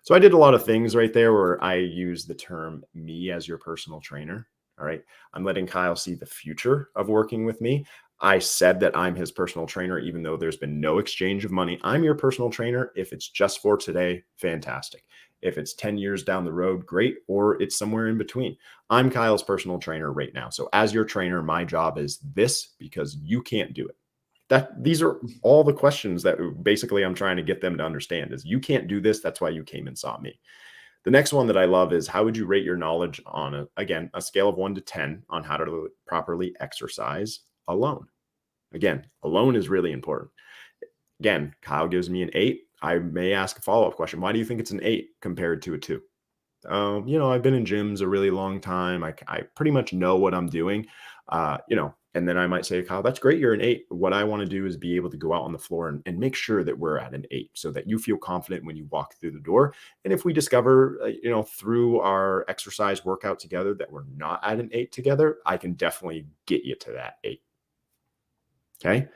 So I did a lot of things right there where I use the term me as your personal trainer. All right. I'm letting Kyle see the future of working with me. I said that I'm his personal trainer, even though there's been no exchange of money. I'm your personal trainer. If it's just for today, fantastic. If it's 10 years down the road, great. Or it's somewhere in between. I'm Kyle's personal trainer right now. So as your trainer, my job is this because you can't do it. These are all the questions that basically I'm trying to get them to understand is you can't do this. That's why you came and saw me. The next one that I love is how would you rate your knowledge on a scale of 1 to 10 on how to properly exercise alone? Again, alone is really important. Again, Kyle gives me an 8. I may ask a follow-up question. Why do you think it's an 8 compared to a 2? I've been in gyms a really long time. I pretty much know what I'm doing, and then I might say, Kyle, that's great. You're an 8. What I want to do is be able to go out on the floor and make sure that we're at an 8 so that you feel confident when you walk through the door. And if we discover, through our exercise workout together that we're not at an 8 together, I can definitely get you to that 8. Okay.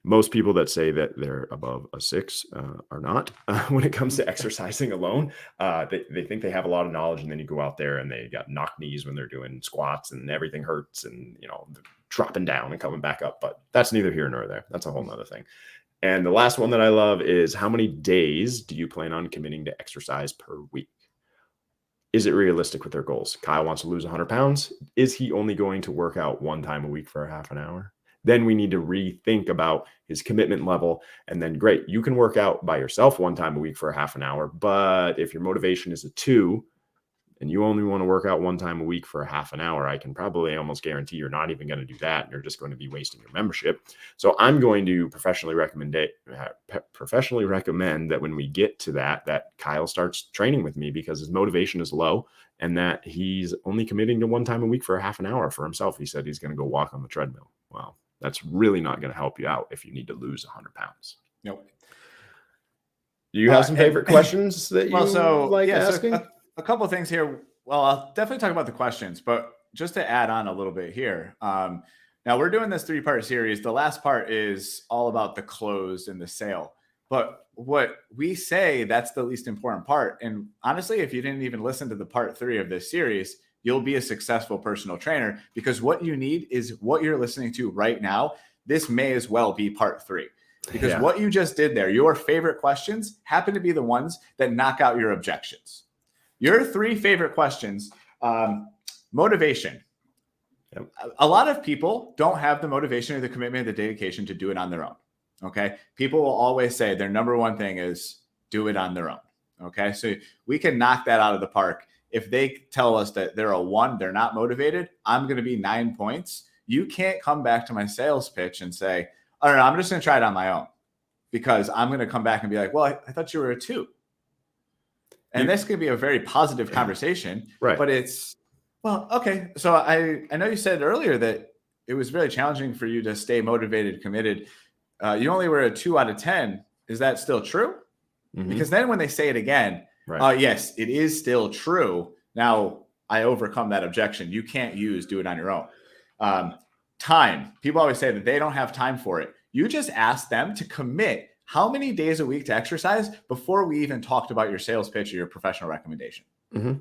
Most people that say that they're above a 6 are not when it comes to exercising alone. They think they have a lot of knowledge, and then you go out there and they got knock knees when they're doing squats and everything hurts, and dropping down and coming back up. But that's neither here nor there. That's a whole nother thing. And the last one that I love is, how many days do you plan on committing to exercise per week? Is it realistic with their goals? Kyle wants to lose 100 pounds. Is he only going to work out one time a week for a half an hour? Then we need to rethink about his commitment level. And then great, you can work out by yourself one time a week for a half an hour. But if your motivation is a 2 and you only want to work out one time a week for a half an hour, I can probably almost guarantee you're not even going to do that. And you're just going to be wasting your membership. So I'm going to professionally recommend that when we get to that Kyle starts training with me, because his motivation is low and that he's only committing to one time a week for a half an hour for himself. He said he's going to go walk on the treadmill. Well, that's really not going to help you out if you need to lose 100 pounds. Nope. Do you have some favorite questions that you asking? So a couple of things here. Well, I'll definitely talk about the questions, but just to add on a little bit here. Now we're doing this 3-part series. The last part is all about the close and the sale. But what we say, that's the least important part. And honestly, if you didn't even listen to the part 3 of this series, you'll be a successful personal trainer, because what you need is what you're listening to right now. This may as well be part 3, because what you just did there, your favorite questions happen to be the ones that knock out your objections. Your 3 favorite questions, motivation. Yep. A lot of people don't have the motivation or the commitment or the dedication to do it on their own. Okay. People will always say their number one thing is do it on their own. Okay. So we can knock that out of the park. If they tell us that they're a 1, they're not motivated, I'm going to be 9 points. You can't come back to my sales pitch and say, oh, no, I'm just going to try it on my own, because I'm going to come back and be like, well, I thought you were a 2. And this could be a very positive conversation, right? But it's, well, okay. So I know you said earlier that it was really challenging for you to stay motivated, committed. You only were a 2 out of 10. Is that still true? Mm-hmm. Because then when they say it again, yes, it is still true. Now I overcome that objection. You can't do it on your own. Time. People always say that they don't have time for it. You just ask them to commit how many days a week to exercise before we even talked about your sales pitch or your professional recommendation. Mm-hmm.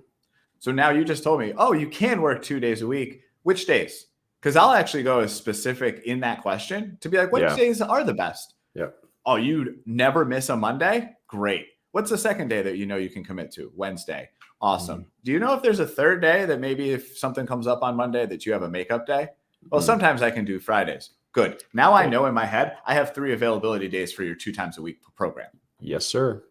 So now you just told me, oh, you can work 2 days a week. Which days? Because I'll actually go as specific in that question to be like, which days are the best? Yep. Oh, you never miss a Monday? Great. What's the second day that you can commit to? Wednesday. Awesome. Mm-hmm. Do you know if there's a third day that maybe if something comes up on Monday that you have a makeup day? Well, sometimes I can do Fridays. Good. Now I know in my head, I have 3 availability days for your 2 times a week program. Yes, sir.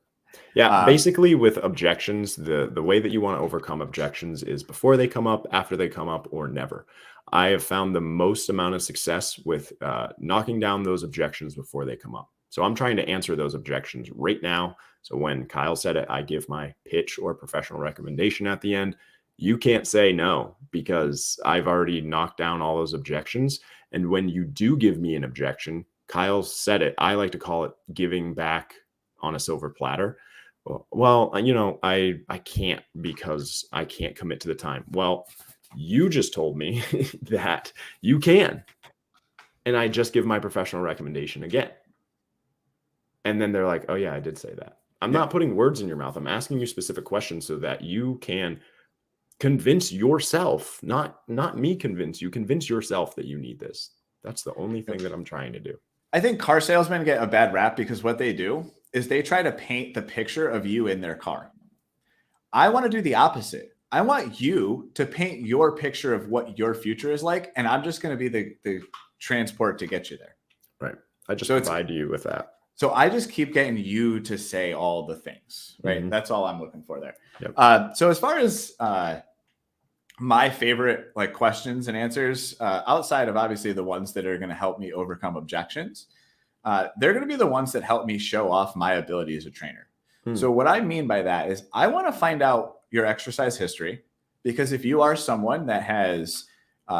Yeah. Basically with objections, the way that you want to overcome objections is before they come up, after they come up, or never. I have found the most amount of success with knocking down those objections before they come up. So I'm trying to answer those objections right now. So when Kyle said it, I give my pitch or professional recommendation at the end. You can't say no, because I've already knocked down all those objections. And when you do give me an objection, Kyle said it, I like to call it giving back on a silver platter. Well, I can't, because I can't commit to the time. Well, you just told me that you can. And I just give my professional recommendation again. And then they're like, oh yeah, I did say that. I'm not putting words in your mouth. I'm asking you specific questions so that you can convince yourself, not me convince yourself that you need this. That's the only thing that I'm trying to do. I think car salesmen get a bad rap because what they do is they try to paint the picture of you in their car. I want to do the opposite. I want you to paint your picture of what your future is like, and I'm just going to be the transport to get you there. Right. I just provide you with that. So I just keep getting you to say all the things, right? Mm-hmm. That's all I'm looking for there. Yep. So as far as my favorite questions and answers, outside of obviously the ones that are going to help me overcome objections, they're going to be the ones that help me show off my ability as a trainer. So what I mean by that is I want to find out your exercise history, because if you are someone that has,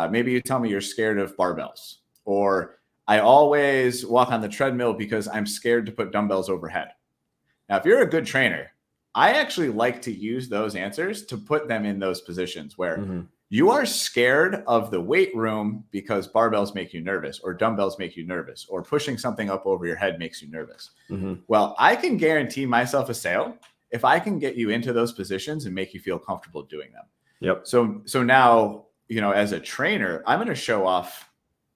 maybe you tell me you're scared of barbells, or I always walk on the treadmill because I'm scared to put dumbbells overhead. Now, if you're a good trainer, I actually like to use those answers to put them in those positions where You are scared of the weight room because barbells make you nervous, or dumbbells make you nervous, or pushing something up over your head makes you nervous. Well, I can guarantee myself a sale if I can get you into those positions and make you feel comfortable doing them. Yep. So now, as a trainer, I'm going to show off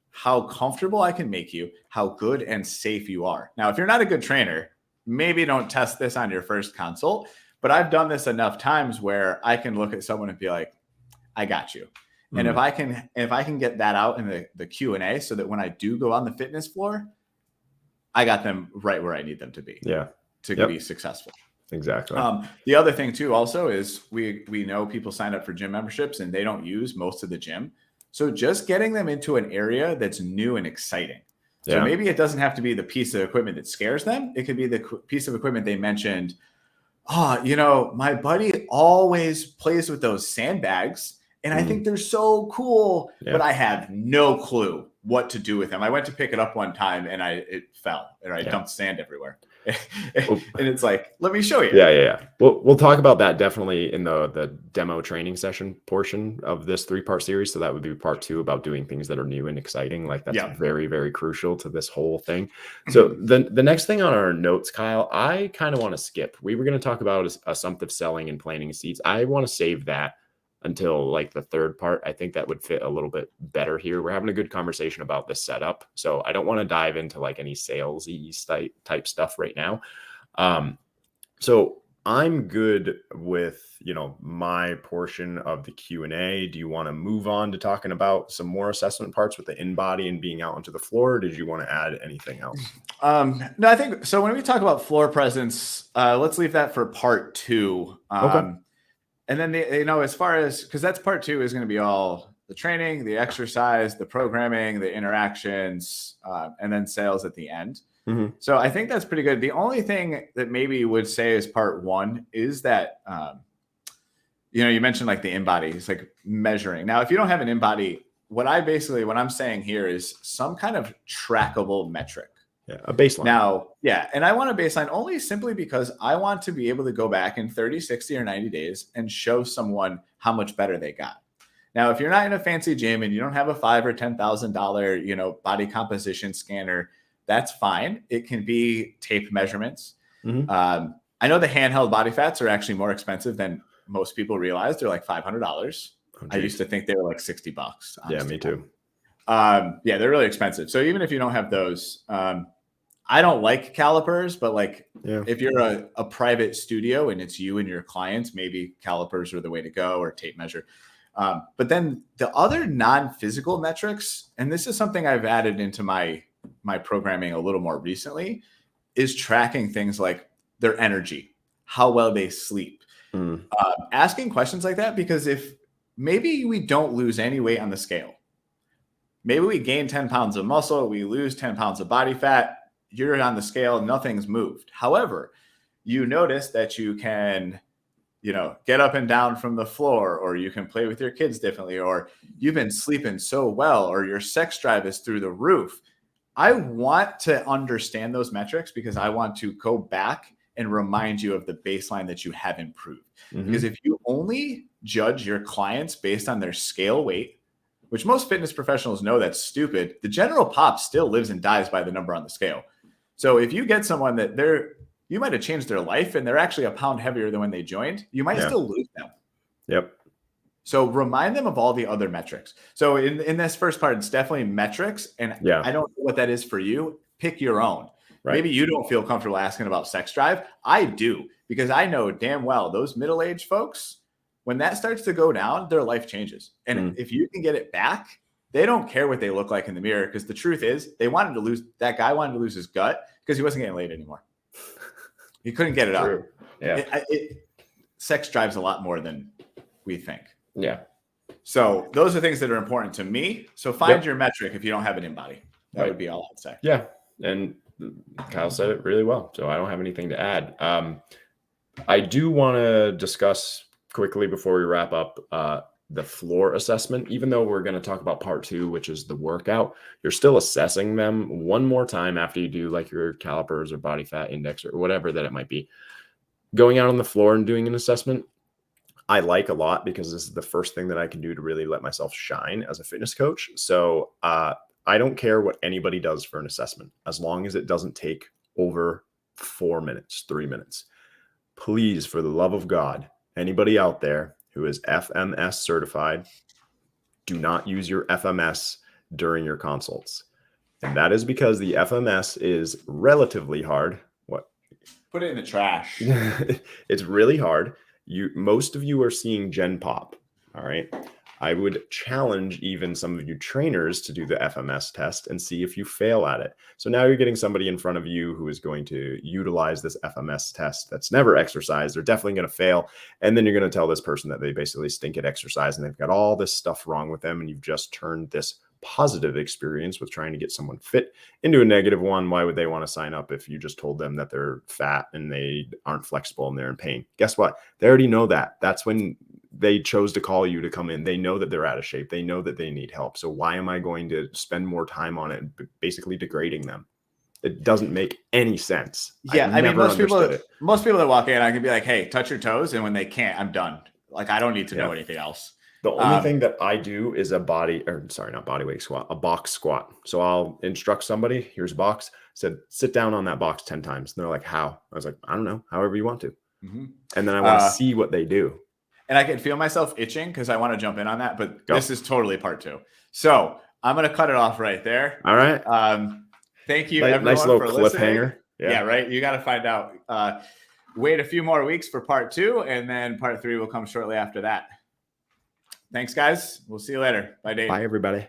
how comfortable I can make you, how good and safe you are. Now, if you're not a good trainer, maybe don't test this on your first consult, but I've done this enough times where I can look at someone and be like, I got you. And if I can get that out in the Q&A so that when I do go on the fitness floor, I got them right where I need them to be. Yeah. To be successful. Exactly. The other thing too also is we know people sign up for gym memberships and they don't use most of the gym. So just getting them into an area that's new and exciting. So maybe it doesn't have to be the piece of equipment that scares them. It could be the piece of equipment they mentioned. My buddy always plays with those sandbags and I think they're so cool, but I have no clue what to do with them. I went to pick it up one time and it fell and I dumped sand everywhere. And it's like, let me show you. Yeah. We'll talk about that definitely in the demo training session portion of this 3-part series. So that would be part 2 about doing things that are new and exciting. Like that's very, very crucial to this whole thing. So the next thing on our notes, Kyle, I kind of want to skip. We were going to talk about assumptive selling and planting seeds. I want to save that until like the 3rd part. I think that would fit a little bit better here. We're having a good conversation about the setup. So I don't want to dive into like any salesy type stuff right now. So I'm good with, my portion of the Q&A. Do you want to move on to talking about some more assessment parts with the in-body and being out onto the floor? Or did you want to add anything else? No, I think so. When we talk about floor presence, let's leave that for part 2. Okay. And then, as far as, because that's part 2 is going to be all the training, the exercise, the programming, the interactions, and then sales at the end. So I think that's pretty good. The only thing that maybe would say is part 1 is that, you mentioned like the in-body, it's like measuring. Now, if you don't have an in-body, what I'm saying here is some kind of trackable metric. Yeah, a baseline. Now, and I want a baseline only simply because I want to be able to go back in 30, 60, or 90 days and show someone how much better they got. Now, if you're not in a fancy gym and you don't have a $5,000 or $10,000, body composition scanner, that's fine. It can be tape measurements. I know the handheld body fats are actually more expensive than most people realize. They're like $500. I used to think they were like $60. Honestly. Yeah, me too. They're really expensive. So even if you don't have those, I don't like calipers, but if you're a private studio and it's you and your clients, maybe calipers are the way to go, or tape measure. But then the other non-physical metrics, and this is something I've added into my programming a little more recently, is tracking things like their energy, how well they sleep, asking questions like that, because if maybe we don't lose any weight on the scale, maybe we gain 10 pounds of muscle, we lose 10 pounds of body fat, you're on the scale, nothing's moved. However, you notice that you can, get up and down from the floor, or you can play with your kids differently, or you've been sleeping so well, or your sex drive is through the roof. I want to understand those metrics because I want to go back and remind you of the baseline that you have improved. Because if you only judge your clients based on their scale weight, which most fitness professionals know that's stupid, the general pop still lives and dies by the number on the scale. So if you get someone that you might have changed their life and they're actually a pound heavier than when they joined, you might still lose them. Yep. So remind them of all the other metrics. So in this first part, it's definitely metrics. And I don't know what that is for you. Pick your own. Right. Maybe you don't feel comfortable asking about sex drive. I do, because I know damn well those middle-aged folks, when that starts to go down, their life changes. And if you can get it back, they don't care what they look like in the mirror, because the truth is that guy wanted to lose his gut because he wasn't getting laid anymore. He couldn't get it up. Yeah. Sex drives a lot more than we think. Yeah. So those are things that are important to me. So find your metric if you don't have an in-body. That would be all I'd say. Yeah. And Kyle said it really well, so I don't have anything to add. I do want to discuss quickly before we wrap up the floor assessment. Even though we're going to talk about part 2, which is the workout, you're still assessing them one more time after you do like your calipers or body fat index or whatever that it might be. Going out on the floor and doing an assessment, I like a lot because this is the first thing that I can do to really let myself shine as a fitness coach. So I don't care what anybody does for an assessment, as long as it doesn't take over 4 minutes, 3 minutes. Please, for the love of God, anybody out there who is FMS certified, do not use your FMS during your consults. And that is because the FMS is relatively hard. What? Put it in the trash. It's really hard. Most of you are seeing Gen Pop. All right. I would challenge even some of you trainers to do the FMS test and see if you fail at it. So now you're getting somebody in front of you who is going to utilize this FMS test that's never exercised. They're definitely going to fail. And then you're going to tell this person that they basically stink at exercise and they've got all this stuff wrong with them. And you've just turned this positive experience with trying to get someone fit into a negative one. Why would they want to sign up if you just told them that they're fat and they aren't flexible and they're in pain? Guess what? They already know that. That's when they chose to call you to come in. They know that they're out of shape. They know that they need help. So why am I going to spend more time on it, basically degrading them? It doesn't make any sense. Yeah, I mean, most people that walk in, I can be like, "Hey, touch your toes," and when they can't, I'm done. Like, I don't need to know anything else. The only thing that I do is not body weight squat, a box squat. So I'll instruct somebody, here's a box, said, sit down on that box 10 times. And they're like, how? I was like, I don't know, however you want to. Mm-hmm. And then I want to see what they do. And I can feel myself itching because I want to jump in on that, but this is totally part 2. So I'm going to cut it off right there. All right. Thank you, everyone, nice little for cliffhanger. Listening. Yeah, right. You got to find out. Wait a few more weeks for part 2, and then part 3 will come shortly after that. Thanks, guys. We'll see you later. Bye, Dayton. Bye, everybody.